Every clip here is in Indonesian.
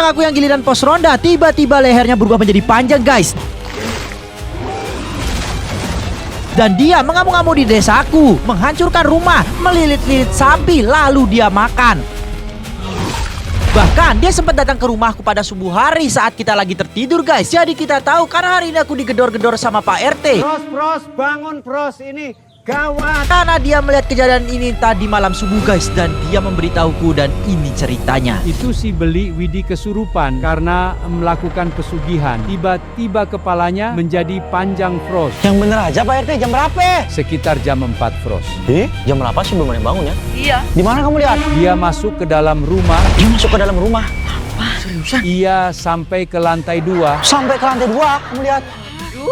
Giliran aku yang giliran pos ronda, tiba-tiba lehernya berubah menjadi panjang guys. Dan dia mengamuk-ngamuk di desaku, menghancurkan rumah, melilit-lilit sapi, lalu dia makan. Bahkan dia sempat datang ke rumahku pada subuh hari saat kita lagi tertidur guys. Jadi kita tahu karena hari ini aku digedor-gedor sama Pak RT. Pros, bangun pros, ini gawat. Karena dia melihat kejadian ini tadi malam subuh guys. Dan dia memberitahuku dan ini ceritanya. Itu si Beli Widi kesurupan karena melakukan pesugihan. Tiba-tiba kepalanya menjadi panjang Frost. Yang bener aja Pak RT, jam berapa? Sekitar jam 4 Frost. Jam berapa sih belum ada yang bangun ya? Iya. Di mana kamu lihat? Dia masuk ke dalam rumah. Dia masuk ke dalam rumah. Seriusan? Ia sampai ke lantai 2. Sampai ke lantai 2, kamu lihat?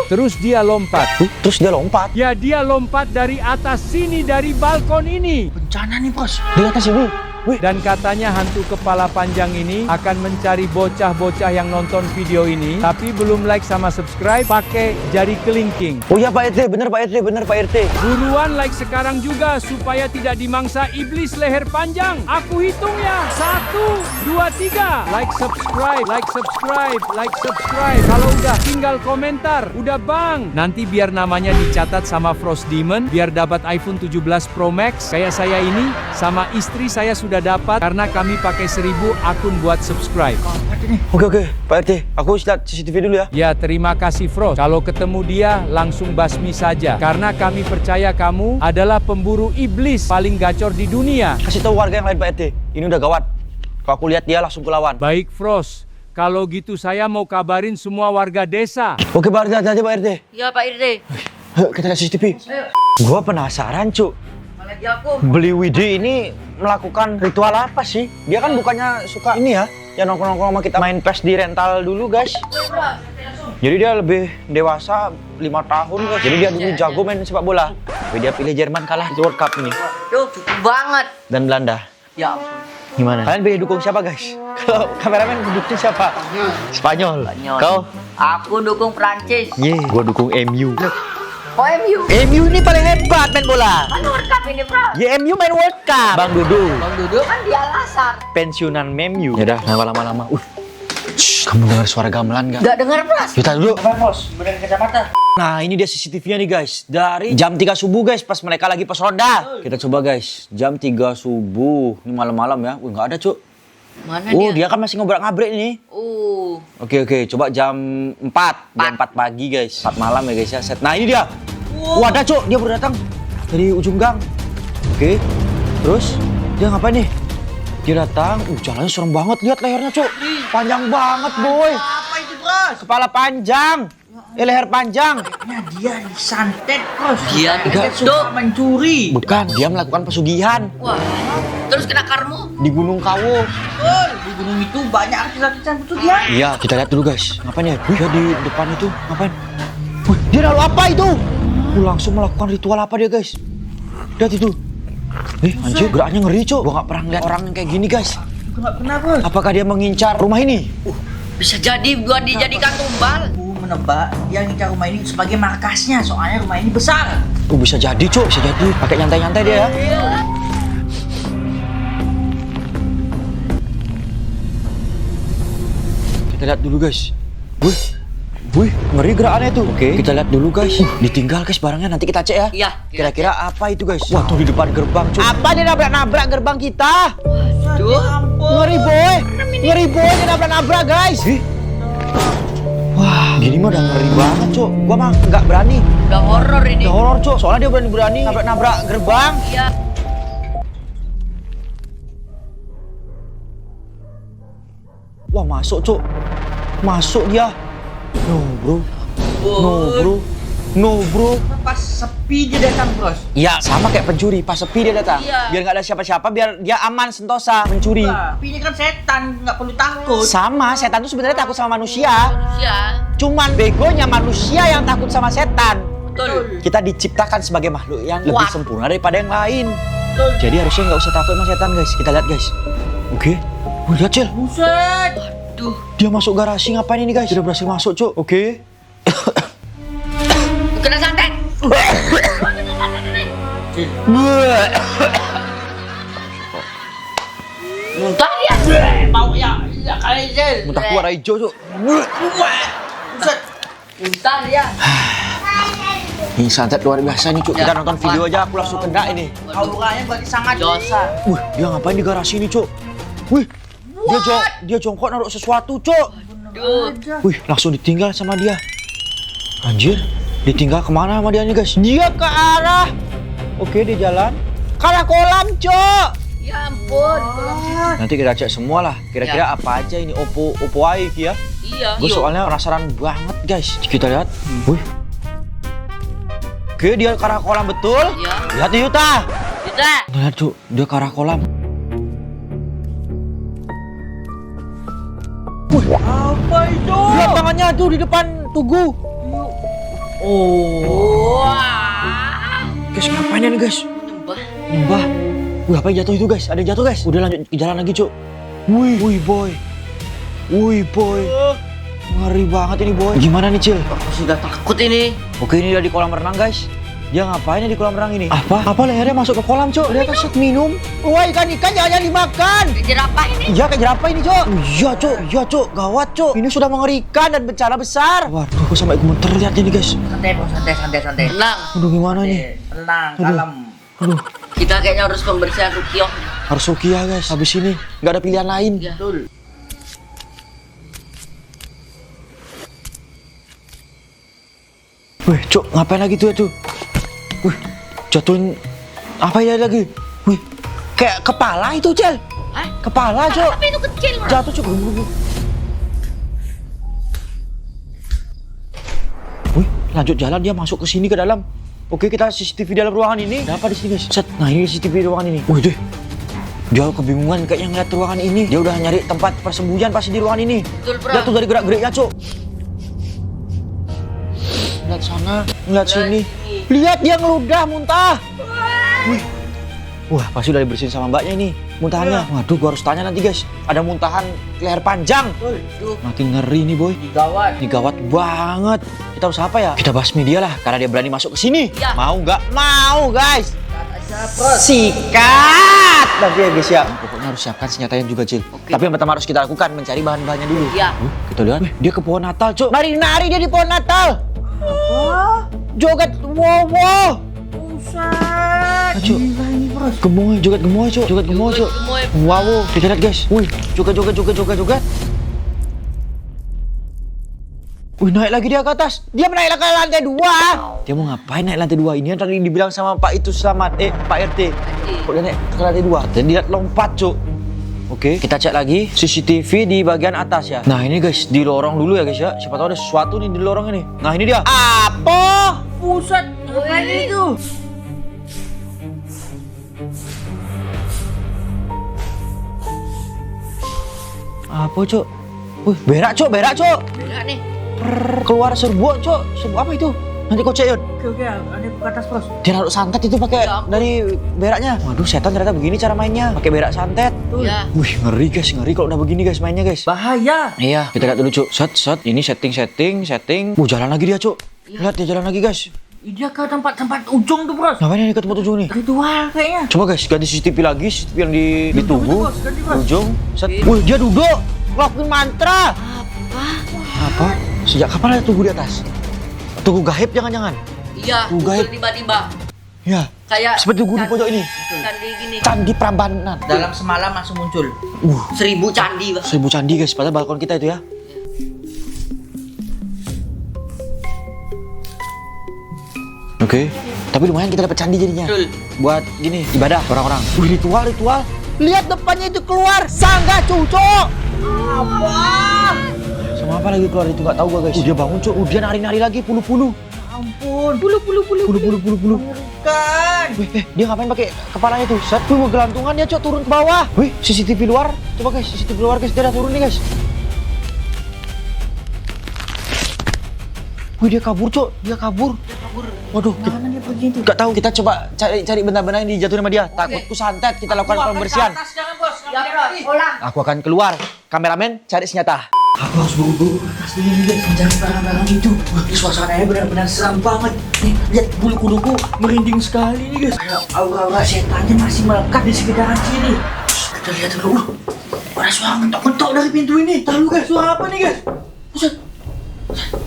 Terus dia lompat. Terus dia lompat. Ya dia lompat dari atas sini, dari balkon ini. Bencana nih bos. Di atas ini. Dan katanya hantu kepala panjang ini akan mencari bocah-bocah yang nonton video ini tapi belum like sama subscribe, pakai jari kelingking. Oh iya Pak RT, bener Pak RT, bener Pak RT. Buruan like sekarang juga supaya tidak dimangsa iblis leher panjang. Aku hitung ya. 1, 2, 3. Like subscribe, like subscribe, like subscribe. Kalau udah tinggal komentar. Udah bang. Nanti biar namanya dicatat sama Frost Demon, biar dapat iPhone 17 Pro Max. Kayak saya ini sama istri saya sudah dapat karena kami pakai 1000 akun buat subscribe. Oke, Pak RT, aku lihat CCTV dulu ya. Ya terima kasih Frost. Kalau ketemu dia langsung basmi saja. Karena kami percaya kamu adalah pemburu iblis paling gacor di dunia. Kasih tahu warga yang lain Pak RT, ini udah gawat. Kalau aku lihat dia langsung kulawan. Baik Frost, kalau gitu saya mau kabarin semua warga desa. Oke Pak RT, hati-hati Pak RT. Iya Pak RT. Ayo kita lihat CCTV. Gua penasaran Cuk. Lagi aku. Beli Widi ini melakukan ritual apa sih? Dia kan bukannya suka ini ya, yang nongkrong-nongkrong sama kita main PES di rental dulu guys. Jadi dia lebih dewasa 5 tahun guys. Jadi dia dulu jago main sepak bola. Tapi dia pilih Jerman kalah di World Cup ini. Duh, cukup banget. Dan Belanda. Ya ampun. Gimana? Kalian pilih dukung siapa guys? Kalau kameramen dukung siapa? Spanyol. Kau? Aku dukung Prancis. Gua dukung MU. Oh MU. MU ini paling hebat main bola. Kan World Cup ini Pras. Ya MU main World Cup. Bang Dudu. Bang Dudu kan dia Al-Azhar. Pensiunan MU. Ya udah, lama-lama. Kamu dengar suara gamelan nggak? Gak dengar Pras. Kita dulu. Apa Pros? Bener kacamata. Nah ini dia CCTV-nya nih guys. Dari jam 3 subuh guys, pas mereka lagi pos ronda. Kita coba guys, jam 3 subuh. Ini malam-malam ya. Wih nggak ada Cuk. Mana Dia kan masih ngobrak-ngabrik ini. Oke, coba jam 4. Jam 4 pagi guys. 4 malam ya guys ya. Set. Nah ini dia. Ada Cuk, dia baru datang dari ujung gang. Oke. Terus dia ngapain nih? Dia datang, jalannya serem banget. Lihat lehernya Cuk. Panjang banget boy. Apa itu Pros? Kepala panjang. Leher panjang. Dia disantet Pros. Dia suka mencuri. Bukan, dia melakukan pesugihan Wah. Terus kena karmu? di Gunung Kawu. Di gunung itu banyak artis-artis yang betul dia. Iya, kita lihat dulu guys. Ngapain ya? Dia di depan itu ngapain? Wih, dia lalu apa itu? Langsung melakukan ritual apa dia guys? Lihat itu. Anjir, geraknya ngeri Cuk. Gua nggak pernah ngeliat orang yang kayak gini guys. Nggak pernah Bos. Apakah dia mengincar rumah ini? Bisa jadi buat dijadikan tumbal. Aku menebak dia ngincar rumah ini sebagai markasnya. Soalnya rumah ini besar. Bisa jadi Cuk, bisa jadi. Pakai nyantai-nyantai dia ya. Kita lihat dulu guys. Wih, ngeri gerakannya tuh. Oke, kita lihat dulu guys. Ditinggal guys barangnya, nanti kita cek ya. Iya. Kira-kira apa itu guys? Wah, tuh di depan gerbang cuy. Apa dia nabrak-nabrak gerbang kita? Aduh. Ngeri boy. Ngeri boy, dia nabrak-nabrak guys. Wah, gini mah udah ngeri banget cuy. Gua mah nggak berani. Udah horor ini. Udah horor cuy, soalnya dia berani-berani nabrak-nabrak gerbang. Iya. Wah, masuk cuy. Masuk dia. No bro. Pas sepi dia datang Bros. Iya, sama kayak pencuri. Pas sepi dia datang. Iya. Biar nggak ada siapa-siapa, biar dia aman sentosa mencuri. Tapi ini kan setan, nggak perlu takut. Sama, setan itu sebenarnya takut sama manusia. Manusia. Cuman begonya manusia yang takut sama setan. Betul. Kita diciptakan sebagai makhluk yang lebih Wah. sempurna daripada yang lain. Betul. Jadi harusnya nggak usah takut sama setan guys. Kita lihat guys. Oke. Lihat Cil. Buset. Duh. Dia masuk garasi ngapain ini guys? Dia berhasil masuk Cuk. Oke. Kena santet. Muntah dia. Bau ya kali Cil. Muntah keluar hijau, Cuk. Muntah dia. Ini santet luar biasa nih, Cuk. Kita nonton video aja aku langsung kena ini. Auranya berarti sangat dosa. Wih, dia ngapain di garasi ini, Cuk? Wih, dia jongkok naruh sesuatu, Cuk. Duh. Wih, langsung ditinggal sama dia. Anjir, ditinggal kemana sama dia nih, guys? Dia ke arah. Oke, dia jalan ke arah kolam, Cuk. Ya ampun. Nanti kita cek semua lah. Kira-kira apa aja ini Oppo Aif ya? Iya. Gue soalnya penasaran banget, guys. Kita lihat. Wih. Oke, dia ke arah kolam betul. Iya. Lihat nih, Yuta. Kita. Lihat, Cuk. Dia ke arah kolam. Wih, apa itu? Lihat tangannya tuh di depan tugu. Oh. Wah. Guys, ngapain nih, guys? Nyembah. Nyembah. Wih, apa yang jatuh itu, guys? Ada yang jatuh, guys. Udah lanjut jalan lagi, Cuk. Wih, boy. Wih, boy. Ngeri banget ini, boy. Gimana nih, Cil? Aku sudah takut ini. Oke, ini dia di kolam renang, guys. Dia ngapain ya di kolam renang ini? Apa lehernya masuk ke kolam, Cuk? Dia kasih minum. Wah, ikan-ikan jangan dimakan. Jerapah ini. Iya, kayak jerapah ini, Cuk. Iya, Cuk. Gawat, Cuk. Ini sudah mengerikan dan bencana besar. Waduh, kok sampai gemeter lihat ini, guys. Santai, bos. Santai. Tenang. Aduh, gimana nih? Tenang, Aduh. kalem. Aduh, Kita kayaknya harus pembersihan Rukiah. harus Rukiah, guys. Habis ini nggak ada pilihan lain. Ya. Betul. Wih, Cuk, ngapain lagi tuh ya, Cuk? Wih, jatuhin apa ya lagi? Wih, kayak kepala itu, Cel. Hah? Kepala, Cuk. Tapi itu kecil, Bro. Jatuh, Cuk. Wih, lanjut jalan dia masuk ke sini ke dalam. Oke, kita CCTV dalam ruangan ini. Ada apa di sini, guys? Set. Nah, ini CCTV ruangan ini. Wih, deh. Dia kebingungan kayaknya ngeliat ruangan ini. Dia udah nyari tempat persembunyian pasti di ruangan ini. Betul, Bro. Lihat tuh dari gerak-geriknya, Cuk. Lihat sana, lihat sini. Lihat dia ngeludah, muntah. Wih. Wah, pasti udah dibersihin sama mbaknya ini muntahannya. Waduh, gua harus tanya nanti, guys. Ada muntahan leher panjang. Tuh. Makin ngeri nih, boy. Gawat. Ini gawat banget. Kita harus apa ya? Kita basmi dia lah, karena dia berani masuk ke sini. Ya. Mau nggak? Mau, guys. Sikat. Nanti ya, guys ya. Pokoknya harus siapkan senjatanya juga, Cil. Oke. Tapi yang pertama harus kita lakukan mencari bahan-bahannya dulu. Iya. Kita lihat. Wih, dia ke pohon Natal, Cuk. Nari-nari dia di pohon Natal. Apa? Joget wow. Buset. Cuk. Gemoy, joget gemoy, Cuk. Joget gemoy, Cuk. Gemoy. Wow, kita lihat, guys. Wih, joget. Wih, naik lagi dia ke atas. Dia naik ke lantai 2. Dia mau ngapain naik lantai 2? Ini yang tadi dibilang sama Pak itu selamat. Pak RT. Kok dia naik ke lantai 2? Dan dia lompat, Cuk. Oke, kita cek lagi CCTV di bagian atas ya. Nah, ini guys, di lorong dulu ya, guys ya. Siapa tahu ada sesuatu nih di lorong ini. Nah, ini dia. Apa? Buset. Bukan itu. Apa, Cuk? Wih, berak, Cuk. Berat nih. Keluar serbuk, Cuk. Serbuk apa itu? Nanti kau cek, Yud. Oke, ada ke atas, Bros. Dia naruh santet itu pakai Ya ampun. dari beraknya. Waduh, setan ternyata begini cara mainnya. Pakai berak santet. Ya. Wih, ngeri, guys. Ngeri kalau udah begini, guys, mainnya, guys. Bahaya. Iya, kita lihat dulu, Cuk. Set. Ini setting. Jalan lagi dia, Cuk. Lihat dia jalan lagi, guys. Dia ke tempat ujung tuh, Bros. Ngapain ini ke tempat ujung nih? Ritual kayaknya. Coba, guys, ganti CCTV lagi. CCTV yang di tubuh. Bos, ganti, Bos. Ujung. Set. Wih, dia duduk. Ngelakuin mantra. Apa? Sejak kapan ada tugu di atas? Tugu gaib jangan-jangan? Iya, Tugu gaib. muncul tiba-tiba. Ya. Kayak Seperti tugu di pojok ini. Candi gini. Candi Prambanan. Dalam semalam langsung muncul. 1000 candi, Bang. 1000 candi, guys. Pada balkon kita itu ya. Oke. Tapi lumayan kita dapat candi jadinya. Betul. Buat gini, ibadah orang-orang. Wih, ritual. Lihat depannya itu keluar. Sangga cucok. Apa? Sama apa lagi keluar itu nggak tahu gua, guys. Dia bangun, Cuk. Dia nari-nari lagi puluh-puluh. Ampun. Bulu. Kan. Wih, dia ngapain pakai kepalanya tuh? Set, wih, gelantungan dia, Cuk, turun ke bawah. Wih, CCTV luar. Coba, guys, CCTV luar, guys. Dia udah turun nih, guys. Wih, dia kabur, Cuk. Waduh, Mana dia pergi itu? nggak tahu. Kita coba cari benda-benda yang dijatuhin sama dia. Takutku santet. Kita lakukan pembersihan. Ya, Bros. Olah. Aku akan keluar. Kameramen, cari senjata. Aku harus buru-buru ke atas dulu nih, guys, mencari barang-barang itu. Wah, ini suasananya benar-benar seram banget. Nih, lihat bulu kuduku merinding sekali nih, guys. Kayak aura-aura setannya masih melekat di sekitaran sini. Kita lihat dulu. Ada suara mentok-mentok dari pintu ini. Tahu guys, suara apa nih guys? Buset.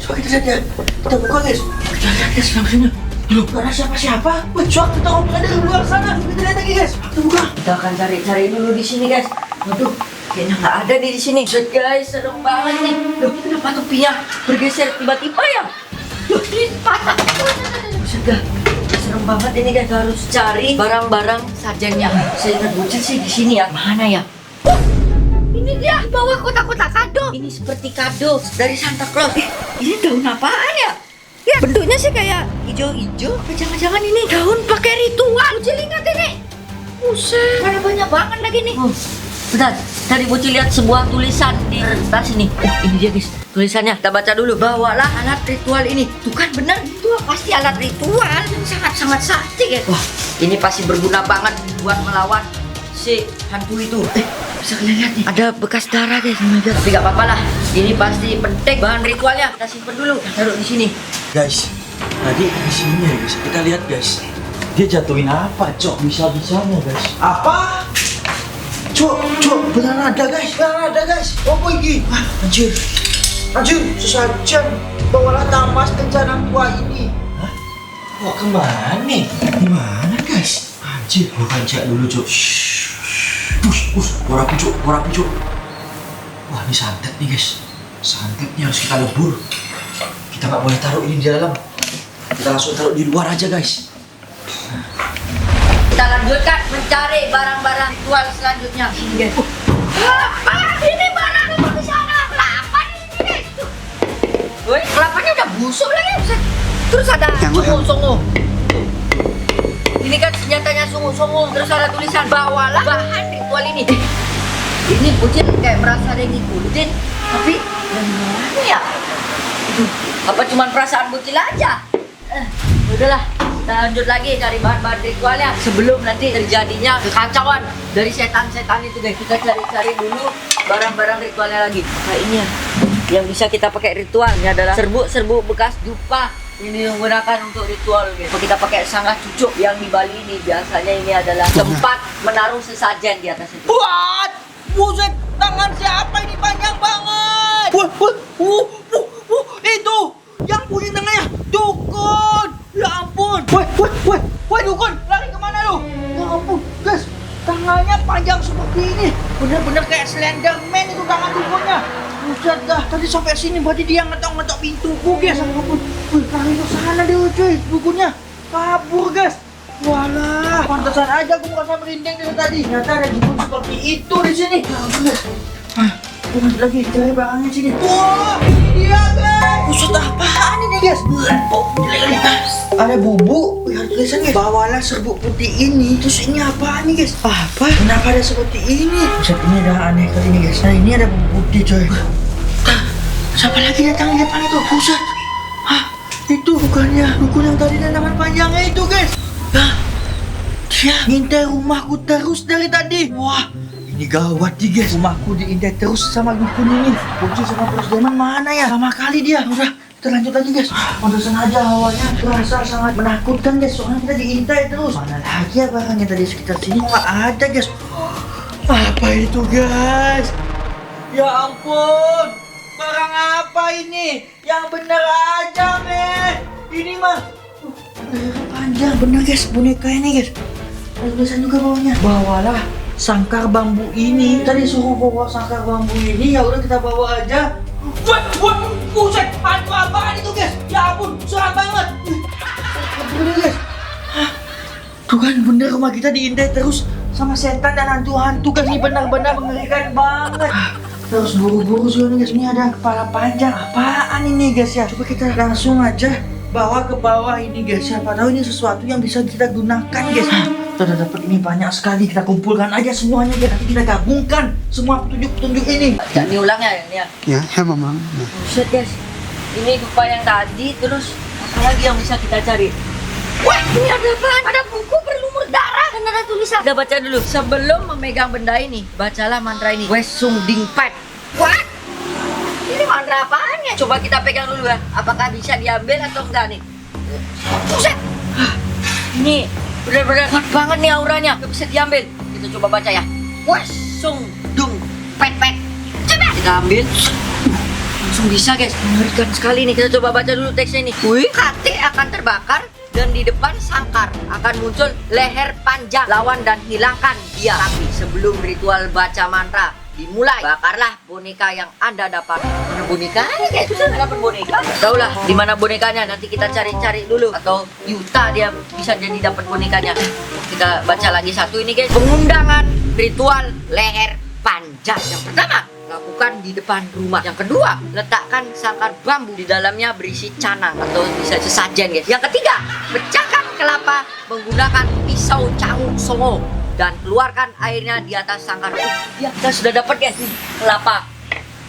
Coba kita lihat ya. Kita buka guys. Kita lihat guys dalam sini. Loh, gak ada siapa-siapa. Wah, suara kita ngobrol dari luar sana. Kita lihat lagi guys. Kita buka. Kita akan cari-cari dulu di sini guys. Waduh, kayaknya nggak ada di sini. Buset guys, serem banget nih. Loh, kenapa topinya bergeser tiba-tiba ya? Loh, ini patah. Buset guys, serem banget ini guys. Harus cari barang-barang sajennya. Saya ingat bocil sih di sini ya. Mana ya? Ini dia bawa kotak-kotak kado. Ini seperti kado dari Santa Claus. Ini daun apaan ya? Ya bentuknya sih kayak hijau-hijau. Jangan-jangan ini daun pakai ritual. Bocil ingat ini. Buset, mana banyak banget lagi nih. Bentar, tadi Bocil lihat sebuah tulisan di tas ini. Ini dia guys, tulisannya. Kita baca dulu. Bawalah alat ritual ini. Tuh kan bener, itu pasti alat ritual yang sangat-sangat sakti guys. Wah, ini pasti berguna banget buat melawan si hantu itu. Bisa kalian lihat nih, ada bekas darah guys. Tapi gak apa-apa lah, ini pasti penting bahan ritualnya. Kita simpen dulu, kita taruh di sini. Guys, tadi di sini ya guys. Kita lihat guys. Dia jatuhin apa, Cok? Bisa-bisanya guys. Apa? Cok, beneran ada guys. Beneran ada guys. Apa ini? Wah, anjir. Anjir, sesajen. Bawalah tamas kencana tua ini. Hah? Kok kemana? Gimana guys? Anjir, bukan cek dulu Cok. Suara pucuk. Wah, ini santet nih guys. Santetnya harus kita lebur. Kita nggak boleh taruh ini di dalam. Kita langsung taruh di luar aja guys. Kita lanjutkan mencari barang-barang ritual selanjutnya. Apa? Ini barang apa di sana? Kelapa ini. Woi, kelapanya udah busuk lagi. Terus ada sungu-sungu. Ini kan senjatanya sungu-sungu. Terus ada tulisan bawalah bahan ritual ini. Ini Bocil kayak merasa ada yang ngikutin. Tapi yang mana ya? Apa cuma perasaan Bocil aja? Udahlah. Kita lanjut lagi cari bahan-bahan ritualnya sebelum nanti terjadinya kekacauan dari setan-setan itu guys. Kita cari-cari dulu barang-barang ritualnya lagi. Nah ini ya, yang bisa kita pakai ritual ini adalah serbuk-serbuk bekas dupa. Ini menggunakan untuk ritual guys. Kita pakai sanggah cucuk yang di Bali ini biasanya ini adalah tempat menaruh sesajen di atas itu. What? Buset, tangan siapa ini panjang banget? Itu yang punya tangannya dukun. Ya ampun. Woi dukun, lari kemana lu? Ya ampun, guys, tangannya panjang seperti ini. Bener-bener kayak Slenderman itu tangan dukunnya. Buset dah, tadi sampai sini berarti dia ngetok-ngetok pintuku guys. Ya ampun, wih lari ke sana dia cuy, dukunnya kabur guys. Walah, pantesan aja aku merasa merinding dari tadi. Ternyata ada dukun seperti itu di sini. Ya ampun guys. Lanjut lagi cari barangnya sini. Wah, ini dia guys. Buset apaan ini guys? Ada bubuk, ada tulisan guys. Bawalah serbuk putih ini. Terus ini apaan nih guys? Apa? Kenapa ada seperti ini? Buset, ini ada aneh kali ini guys. Nah ini ada bubuk putih coy. Siapa lagi datang di depan itu? Buset. Hah? Itu bukannya dukun yang tadi dan tangan panjangnya itu guys. Hah? Dia ngintai rumahku terus dari tadi. Wah, ini gawat nih guys. Rumahku diintai terus sama dukun ini. Bocil sama Bros Demon mana ya? Sama kali dia. Udah, kita lanjut lagi guys. Pantesan aja hawanya terasa sangat menakutkan guys. Soalnya kita diintai terus. Mana lagi ya barangnya tadi sekitar sini? Nggak ada guys. Apa itu guys? Ya ampun. Barang apa ini? Yang bener aja men. Ini mah panjang bener guys. Boneka ini guys. Ada tulisan juga bawahnya. Bawalah sangkar bambu ini. Tadi suruh bawa sangkar bambu ini. Ya udah kita bawa aja. Buset, hantu apaan itu guys? Ya ampun, serem banget. Bener guys. Hah? Tuh kan bener rumah kita diintai terus sama setan dan hantu-hantu guys. Ini benar-benar mengerikan banget. Terus buru-buru sih nih guys. Ini ada kepala panjang. Apaan ini guys ya? Coba kita langsung aja bawa ke bawah ini guys. Siapa tahu ini sesuatu yang bisa kita gunakan guys. Kita udah dapat ini banyak sekali. Kita kumpulkan aja semuanya biar nanti kita gabungkan semua petunjuk-petunjuk ini. Jangan diulang ya ini ya. Ya, memang. Buset guys, ini dupa yang tadi. Terus apa lagi yang bisa kita cari? Wah, ini ada apaan? Ada buku berlumur darah dan ada tulisan. Kita baca dulu. Sebelum memegang benda ini, bacalah mantra ini. Wesung Dingpat. What? Ini mantra apaan ya? Coba kita pegang dulu ya. Apakah bisa diambil atau enggak nih? Buset. Ini benar-benar kuat banget nih auranya. Gak bisa diambil. Kita coba baca ya. Wes. sung dung pet pet. Coba kita ambil. Langsung bisa guys, mengerikan sekali nih. Kita coba baca dulu teksnya nih. Wih, hati akan terbakar dan di depan sangkar akan muncul leher panjang. Lawan dan hilangkan dia. Tapi sebelum ritual baca mantra dimulai, bakarlah boneka yang Anda dapat. Mana boneka? Guys, bisa dapat boneka? Tahu lah di mana bonekanya. Nanti kita cari-cari dulu. Atau Yuta dia bisa jadi dapat bonekanya. Kita baca lagi satu ini guys. Pengundangan ritual leher panjang. Yang pertama, lakukan di depan rumah. Yang kedua, letakkan sangkar bambu, di dalamnya berisi canang atau bisa sesajen guys. Yang ketiga, pecahkan kelapa menggunakan pisau canguk songo dan keluarkan airnya di atas sangkar. Ya, kita sudah dapat guys nih, kelapa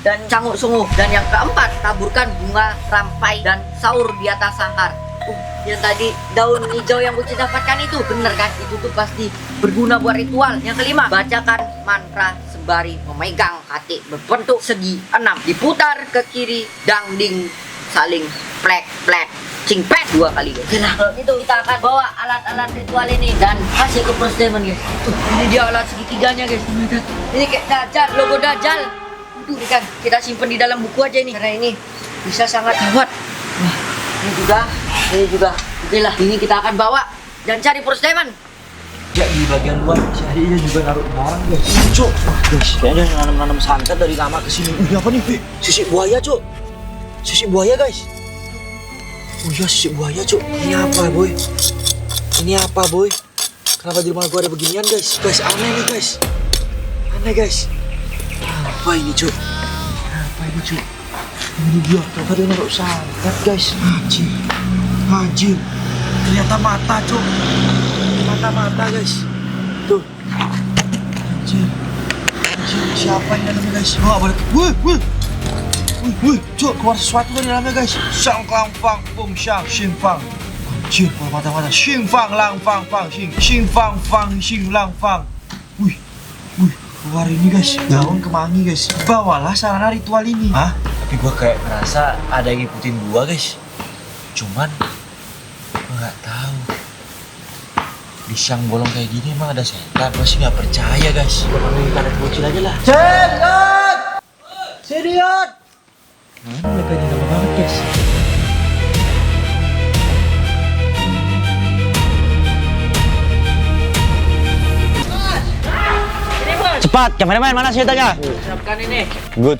dan canguk songo. Dan yang keempat, taburkan bunga rampai dan saur di atas sangkar. Yang tadi daun hijau yang Buci dapatkan itu bener kan? Itu tuh pasti berguna buat ritual. Yang kelima, bacakan mantra sembari memegang hati berbentuk segi 6. Diputar ke kiri, dangding saling plek plek cingpet 2 kali guys. Nah kalau gitu kita akan bawa alat-alat ritual ini dan kasih ke Prosdemon guys. Ini dia alat segitiganya guys. Ini kayak Dajjal, logo Dajjal. Itu kan kita simpen di dalam buku aja ini karena ini bisa sangat gawat. Wah, ini juga. Oke lah, ini kita akan bawa dan cari Prosdemon. Ya di bagian luar si adiknya juga naruh barang guys. Cuk, guys, kayaknya nanam santet dari kamar ke sini. Ini apa nih? Sisik buaya, Cuk. Sisik buaya, guys. Oh iya, sisik buaya, Cuk. Ini apa, boy? Ini apa, boy? Kenapa di rumah gua ada beginian, guys? Guys, aneh nih, guys. Aneh, guys. Apa ini, Cuk? Apa ini, Cuk? Ini dia, ternyata dia naruh santet, guys. Anjir. Ternyata mata, Cuk. Mata guys, tuh, anjir, siapa yang dalamnya guys? Oh, balik, wih, cuk, keluar sesuatu dari dalamnya guys. Shang lang fang bung shang xing fang, anjir, mata, xing fang lang fang fang xing fang fang xing lang fang, wih, keluar ini guys, daun kemangi guys. Bawalah sarana ritual ini. Hah? Tapi gua kayak ngerasa ada yang ngikutin gua guys. Cuman gua nggak tahu. Di siang bolong kayak gini emang ada setan. Gue sih nggak percaya guys. Gue panggil kita naik bocil aja lah. Seriot! Seriot! Nah, mereka ini lama banget guys. Cepat, kameramen mana senjatanya? Siapkan ini. Good.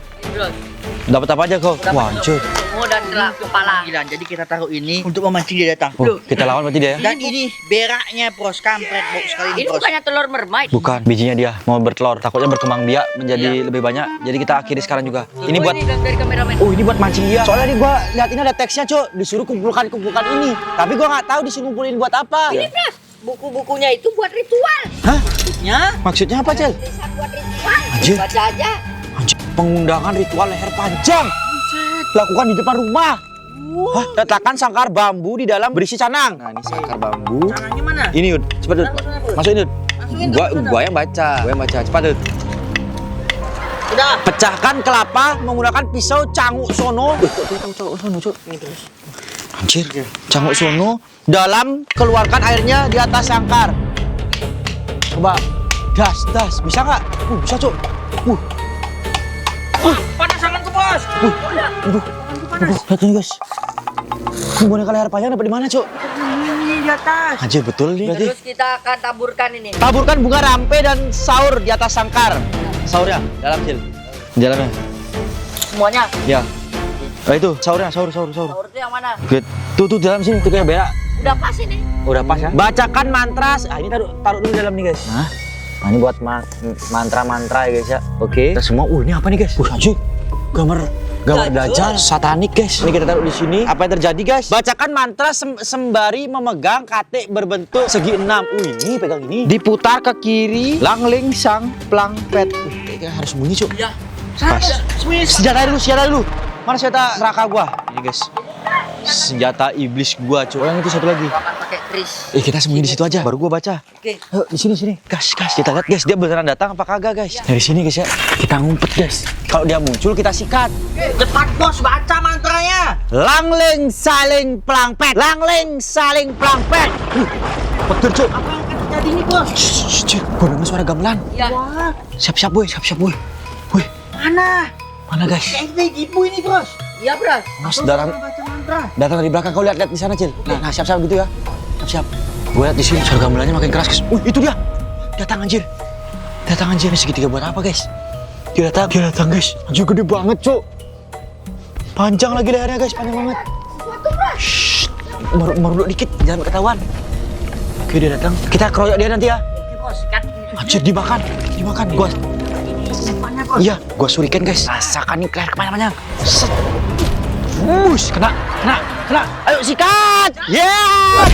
Dapat apa aja kau? Wah, hancur. Songo dan gerak kepala. Jadi kita taruh ini untuk memancing dia datang. Oh, kita lawan berarti dia ya? Dan ini beraknya pros, kampret bau sekali Ini ini pros. bukannya telur mermaid. Bukan, bijinya dia mau bertelur. Takutnya berkembang biak menjadi lebih banyak. Jadi kita akhiri sekarang juga. Ini buat dari kameramen. oh, ini buat mancing dia. Soalnya nih gua lihat ini ada teksnya, Cok. Disuruh kumpulkan ini. Tapi gua nggak tahu disuruh kumpulin buat apa. Ini Pras, buku-bukunya itu buat ritual. Hah? Ya, Maksudnya apa, Cel? Tulisan buat ritual. Anjir. Baca aja. Anjir, pengundangan ritual leher panjang. Lakukan di depan rumah. Hah? Letakkan sangkar bambu di dalam berisi canang. Nah, ini sangkar bambu. caranya mana? Ini, Yud. Cepat, Yud. Masukin, Yud. Gua yang baca. Cepat, Yud. Udah. Pecahkan kelapa menggunakan pisau canguk sono. Canguk sono, Cuk. Ini terus. Anjir, canguk sono. Dalam keluarkan airnya di atas sangkar. Coba. Das. Bisa nggak? Bisa, Cuk. Panas tanganku, Bos. Lihat ini guys. Boneka leher panjang dapat di mana, Cuk? Ini di atas. Anjir, betul nih berarti. Terus kita akan taburkan ini. Taburkan bunga rampe dan saur di atas sangkar. Saurnya dalam, Cil. Di dalamnya. Semuanya. Ya. Nah, itu saurnya, saur. Saur itu yang mana? Good. Tuh dalam sini, tuh kayak berak. Udah pas ini. Udah pas ya. Bacakan mantra. Ini taruh dulu dalam nih, guys. Nah, ini buat mantra-mantra ya, guys ya. Oke. Kita semua, ini apa nih, guys? Anjir. Gambar Dajjal satanik guys. Ini kita taruh di sini. Apa yang terjadi guys? Bacakan mantra sembari memegang katik berbentuk segi 6. Ini pegang ini. Diputar ke kiri. Langling sang plang pet. Kayaknya harus bunyi, Cuk. Ya. Pas. Senjata dulu. Mana senjata neraka gua? Ini guys. Senjata iblis gua, Cuk. Yang itu satu lagi. Gua akan pakai kris. Kita sembunyi di situ aja. Baru gua baca. Oke. Ayo, di sini. Gas. Kita lihat guys, dia beneran datang apa kagak guys? Dari sini guys ya. Kita ngumpet guys. Kalau dia muncul kita sikat. Cepat, Bos, baca mantranya. Langling saling plangpet. Langling saling plangpet. Betul, Cuk. Apa yang akan terjadi seperti ini, Bos. Shh, Cil, gue denger suara gamelan. Ya. Wah, Siap-siap boy, siap-siap boy. Wih, mana? mana guys? Kayak kita tipu ini, Bos. Iya, Bros. Mas, Aku datang baca mantra. datang dari belakang, kau lihat di sana Cil. Nah, siap-siap gitu ya. Siap-siap. Gue lihat di sini suara gamelannya makin keras guys. Wih, itu dia. Datang anjir. Datang anjir, ini segitiga buat apa guys? Dia datang guys. Anjir gede banget, Cuk. Panjang lagi lehernya guys, panjang banget. Shh, meruduk dikit, jangan ketahuan. Oke, dia datang. Kita keroyok dia nanti ya. Oke, Bos. Kan. Anjir, dimakan. Gua, Depannya, Bos. iya, gua surikan guys. Rasakan nih leher kemana-mana. Set. Wush, kena. Ayo sikat. Yeah.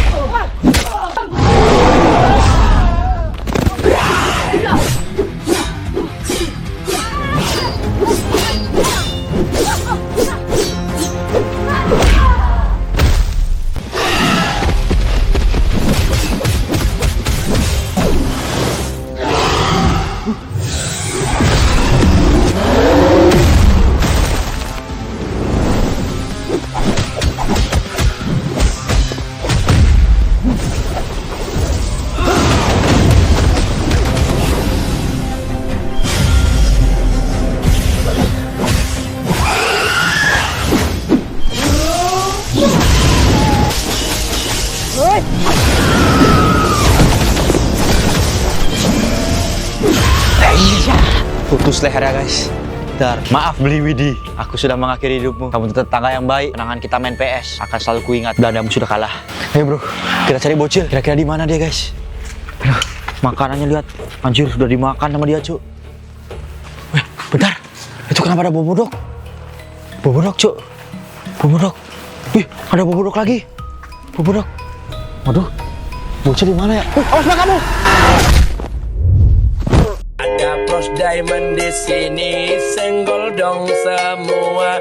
Putus lehernya guys. Dar, maaf Beli Widi. Aku sudah mengakhiri hidupmu. Kamu tetangga yang baik. Kenangan kita main PS akan selalu kuingat. Belandamu sudah kalah. Ayo bro, kita cari bocil. Kira-kira di mana dia guys? Aduh, makanannya lihat. Anjir, sudah dimakan sama dia, Cuk. Weh, bentar. Itu kenapa ada bau bodok? Bau bodok, Cuk. Bau bodok. Wih, ada bau bodok lagi. Bau bodok. Waduh, bocil di mana ya? Awas bang kamu. Ada Pros Diamond di sini, senggol dong semua.